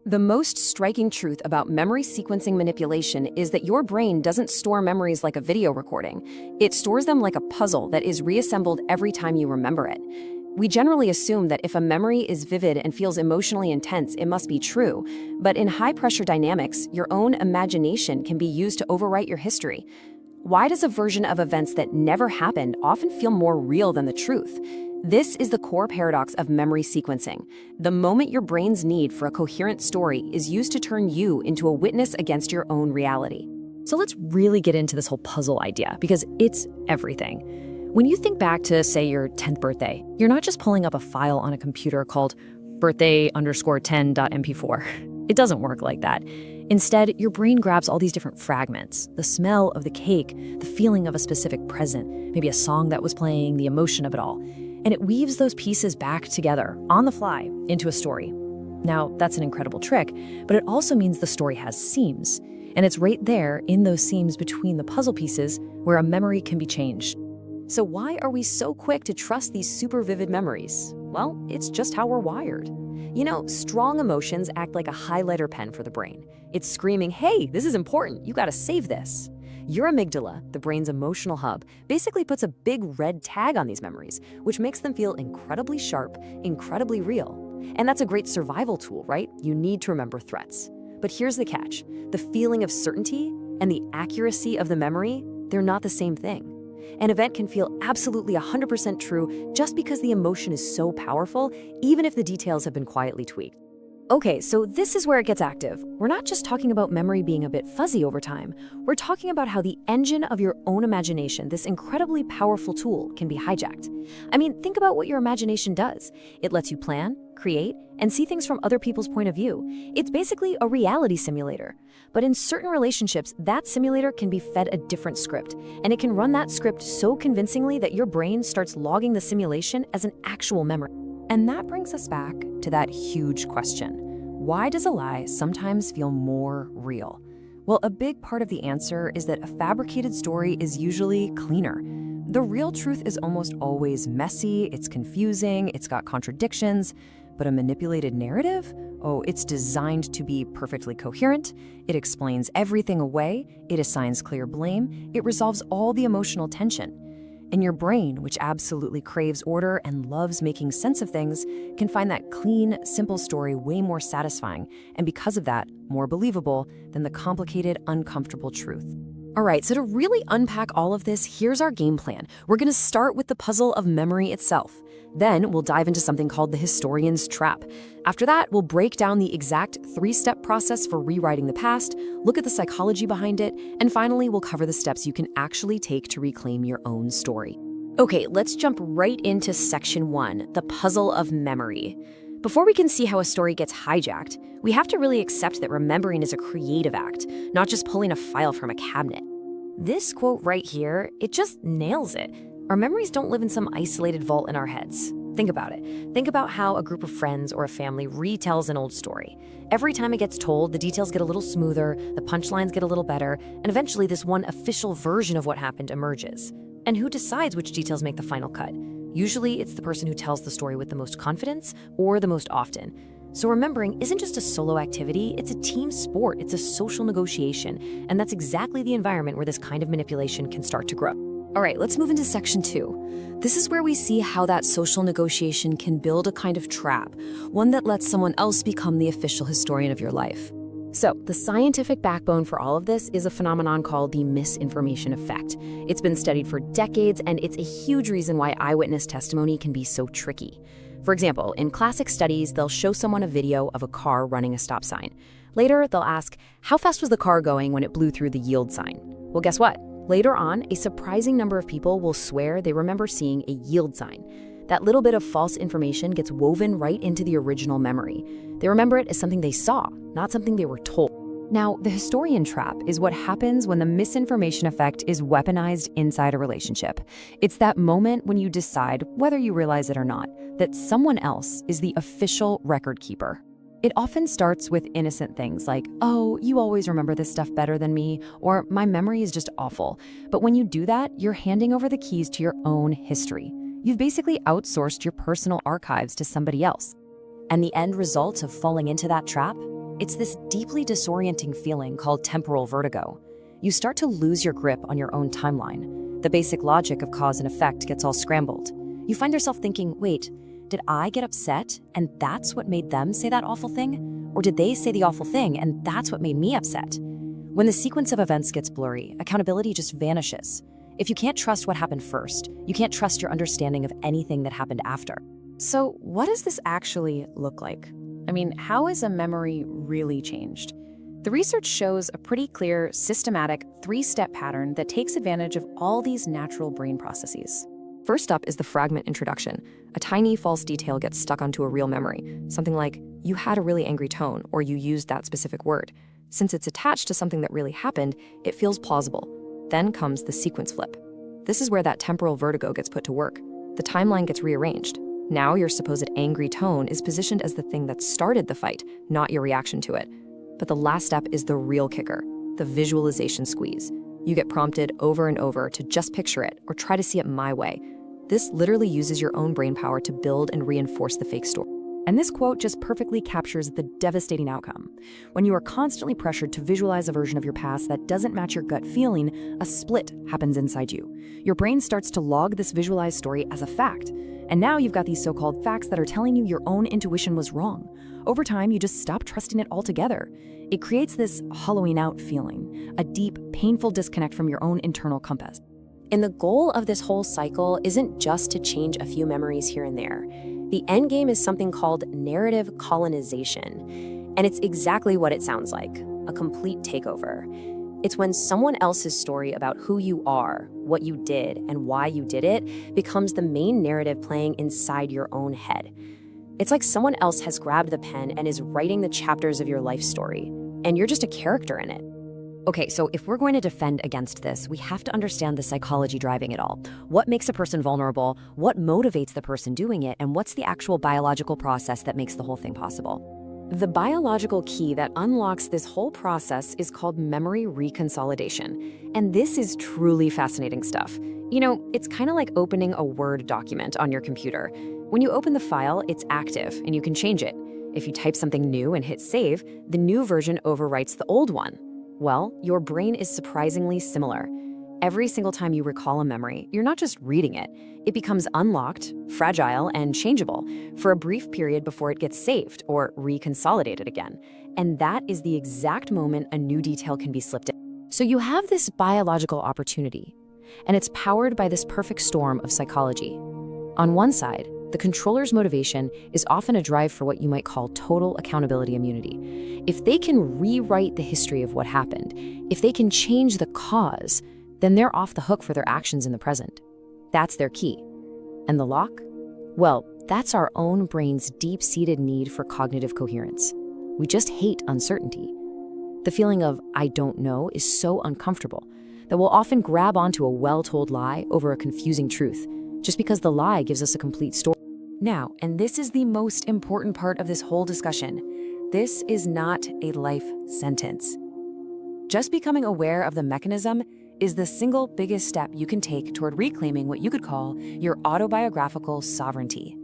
The most striking truth about memory sequencing manipulation is that your brain doesn't store memories like a video recording. It stores them like a puzzle that is reassembled every time you remember it. We generally assume that if a memory is vivid and feels emotionally intense, it must be true. But in high-pressure dynamics, your own imagination can be used to overwrite your history. Why does a version of events that never happened often feel more real than the truth? This is the core paradox of memory sequencing. The moment your brain's need for a coherent story is used to turn you into a witness against your own reality. So let's really get into this whole puzzle idea, because it's everything. When you think back to, say, your 10th birthday, you're not just pulling up a file on a computer called birthday_10.mp4. It doesn't work like that. Instead, your brain grabs all these different fragments: the smell of the cake, the feeling of a specific present, maybe a song that was playing, the emotion of it all. And it weaves those pieces back together, on the fly, into a story. Now, that's an incredible trick, but it also means the story has seams. And it's right there, in those seams between the puzzle pieces, where a memory can be changed. So why are we so quick to trust these super vivid memories? Well, it's just how we're wired. You know, strong emotions act like a highlighter pen for the brain. It's screaming, hey, this is important, you gotta save this. Your amygdala, the brain's emotional hub, basically puts a big red tag on these memories, which makes them feel incredibly sharp, incredibly real. And that's a great survival tool, right? You need to remember threats. But here's the catch. The feeling of certainty and the accuracy of the memory, they're not the same thing. An event can feel absolutely 100% true just because the emotion is so powerful, even if the details have been quietly tweaked. Okay, so this is where it gets active. We're not just talking about memory being a bit fuzzy over time. We're talking about how the engine of your own imagination, this incredibly powerful tool, can be hijacked. I mean, think about what your imagination does. It lets you plan, create, and see things from other people's point of view. It's basically a reality simulator. But in certain relationships, that simulator can be fed a different script, and it can run that script so convincingly that your brain starts logging the simulation as an actual memory. And that brings us back to that huge question. Why does a lie sometimes feel more real? Well, a big part of the answer is that a fabricated story is usually cleaner. The real truth is almost always messy, it's confusing, it's got contradictions. But a manipulated narrative? Oh, it's designed to be perfectly coherent. It explains everything away. It assigns clear blame. It resolves all the emotional tension. And your brain, which absolutely craves order and loves making sense of things, can find that clean, simple story way more satisfying, and because of that, more believable than the complicated, uncomfortable truth. All right, so to really unpack all of this, here's our game plan. We're going to start with the puzzle of memory itself. Then we'll dive into something called the historian's trap. After that, we'll break down the exact 3-step process for rewriting the past, look at the psychology behind it, and finally, we'll cover the steps you can actually take to reclaim your own story. Okay, let's jump right into section 1, the puzzle of memory. Before we can see how a story gets hijacked, we have to really accept that remembering is a creative act, not just pulling a file from a cabinet. This quote right here, it just nails it. Our memories don't live in some isolated vault in our heads. Think about it. Think about how a group of friends or a family retells an old story. Every time it gets told, the details get a little smoother, the punchlines get a little better, and eventually this one official version of what happened emerges. And who decides which details make the final cut? Usually, it's the person who tells the story with the most confidence or the most often. So remembering isn't just a solo activity, it's a team sport, it's a social negotiation, and that's exactly the environment where this kind of manipulation can start to grow. All right, let's move into section 2. This is where we see how that social negotiation can build a kind of trap, one that lets someone else become the official historian of your life. So, the scientific backbone for all of this is a phenomenon called the misinformation effect. It's been studied for decades, and it's a huge reason why eyewitness testimony can be so tricky. For example, in classic studies, they'll show someone a video of a car running a stop sign. Later, they'll ask, how fast was the car going when it blew through the yield sign? Well, guess what? Later on, a surprising number of people will swear they remember seeing a yield sign. That little bit of false information gets woven right into the original memory. They remember it as something they saw, not something they were told. Now, the historian trap is what happens when the misinformation effect is weaponized inside a relationship. It's that moment when you decide, whether you realize it or not, that someone else is the official record keeper. It often starts with innocent things like, oh, you always remember this stuff better than me, or my memory is just awful. But when you do that, you're handing over the keys to your own history. You've basically outsourced your personal archives to somebody else. And the end result of falling into that trap? It's this deeply disorienting feeling called temporal vertigo. You start to lose your grip on your own timeline. The basic logic of cause and effect gets all scrambled. You find yourself thinking, wait, did I get upset and that's what made them say that awful thing? Or did they say the awful thing and that's what made me upset? When the sequence of events gets blurry, accountability just vanishes. If you can't trust what happened first, you can't trust your understanding of anything that happened after. So what does this actually look like? I mean, how is a memory really changed? The research shows a pretty clear, systematic, three-step pattern that takes advantage of all these natural brain processes. First up is the fragment introduction. A tiny false detail gets stuck onto a real memory. Something like, you had a really angry tone, or you used that specific word. Since it's attached to something that really happened, it feels plausible. Then comes the sequence flip. This is where that temporal vertigo gets put to work. The timeline gets rearranged. Now your supposed angry tone is positioned as the thing that started the fight, not your reaction to it. But the last step is the real kicker, the visualization squeeze. You get prompted over and over to just picture it or try to see it my way. This literally uses your own brain power to build and reinforce the fake story. And this quote just perfectly captures the devastating outcome. When you are constantly pressured to visualize a version of your past that doesn't match your gut feeling, a split happens inside you. Your brain starts to log this visualized story as a fact. And now you've got these so-called facts that are telling you your own intuition was wrong. Over time, you just stop trusting it altogether. It creates this hollowing out feeling, a deep, painful disconnect from your own internal compass. And the goal of this whole cycle isn't just to change a few memories here and there. The end game is something called narrative colonization. And it's exactly what it sounds like, a complete takeover. It's when someone else's story about who you are, what you did, and why you did it becomes the main narrative playing inside your own head. It's like someone else has grabbed the pen and is writing the chapters of your life story, and you're just a character in it. Okay, so if we're going to defend against this, we have to understand the psychology driving it all. What makes a person vulnerable? What motivates the person doing it? And what's the actual biological process that makes the whole thing possible? The biological key that unlocks this whole process is called memory reconsolidation. And this is truly fascinating stuff. You know, it's kind of like opening a Word document on your computer. When you open the file, it's active and you can change it. If you type something new and hit save, the new version overwrites the old one. Well, your brain is surprisingly similar. Every single time you recall a memory, you're not just reading it. It becomes unlocked, fragile, and changeable for a brief period before it gets saved or reconsolidated again. And that is the exact moment a new detail can be slipped in. So you have this biological opportunity, and it's powered by this perfect storm of psychology. On one side, the controller's motivation is often a drive for what you might call total accountability immunity. If they can rewrite the history of what happened, if they can change the cause, then they're off the hook for their actions in the present. That's their key. And the lock? Well, that's our own brain's deep-seated need for cognitive coherence. We just hate uncertainty. The feeling of I don't know is so uncomfortable that we'll often grab onto a well-told lie over a confusing truth, just because the lie gives us a complete story. Now, and this is the most important part of this whole discussion, this is not a life sentence. Just becoming aware of the mechanism is the single biggest step you can take toward reclaiming what you could call your autobiographical sovereignty.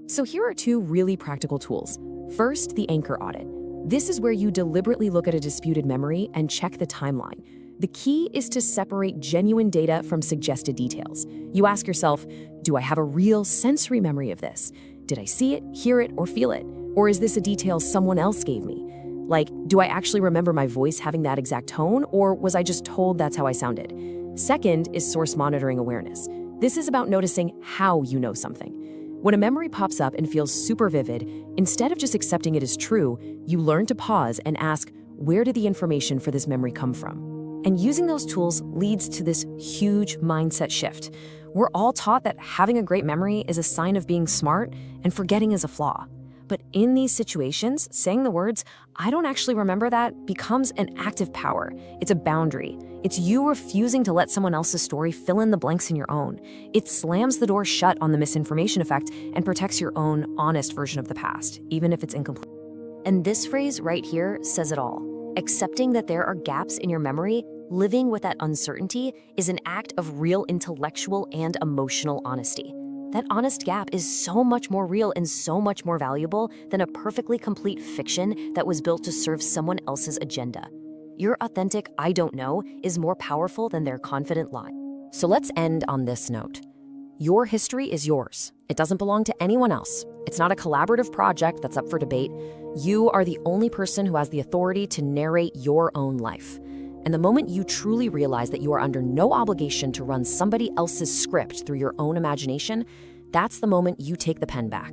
So here are two really practical tools. First, the Anchor Audit. This is where you deliberately look at a disputed memory and check the timeline. The key is to separate genuine data from suggested details. You ask yourself, do I have a real sensory memory of this? Did I see it, hear it, or feel it? Or is this a detail someone else gave me? Like, do I actually remember my voice having that exact tone, or was I just told that's how I sounded? Second is source monitoring awareness. This is about noticing how you know something. When a memory pops up and feels super vivid, instead of just accepting it as true, you learn to pause and ask, where did the information for this memory come from? And using those tools leads to this huge mindset shift. We're all taught that having a great memory is a sign of being smart and forgetting is a flaw. But in these situations, saying the words, I don't actually remember that, becomes an active power. It's a boundary. It's you refusing to let someone else's story fill in the blanks in your own. It slams the door shut on the misinformation effect and protects your own honest version of the past, even if it's incomplete. And this phrase right here says it all. Accepting that there are gaps in your memory, living with that uncertainty, is an act of real intellectual and emotional honesty. That honest gap is so much more real and so much more valuable than a perfectly complete fiction that was built to serve someone else's agenda. Your authentic "I don't know" is more powerful than their confident lie. So let's end on this note. Your history is yours. It doesn't belong to anyone else. It's not a collaborative project that's up for debate. You are the only person who has the authority to narrate your own life. And the moment you truly realize that you are under no obligation to run somebody else's script through your own imagination, that's the moment you take the pen back.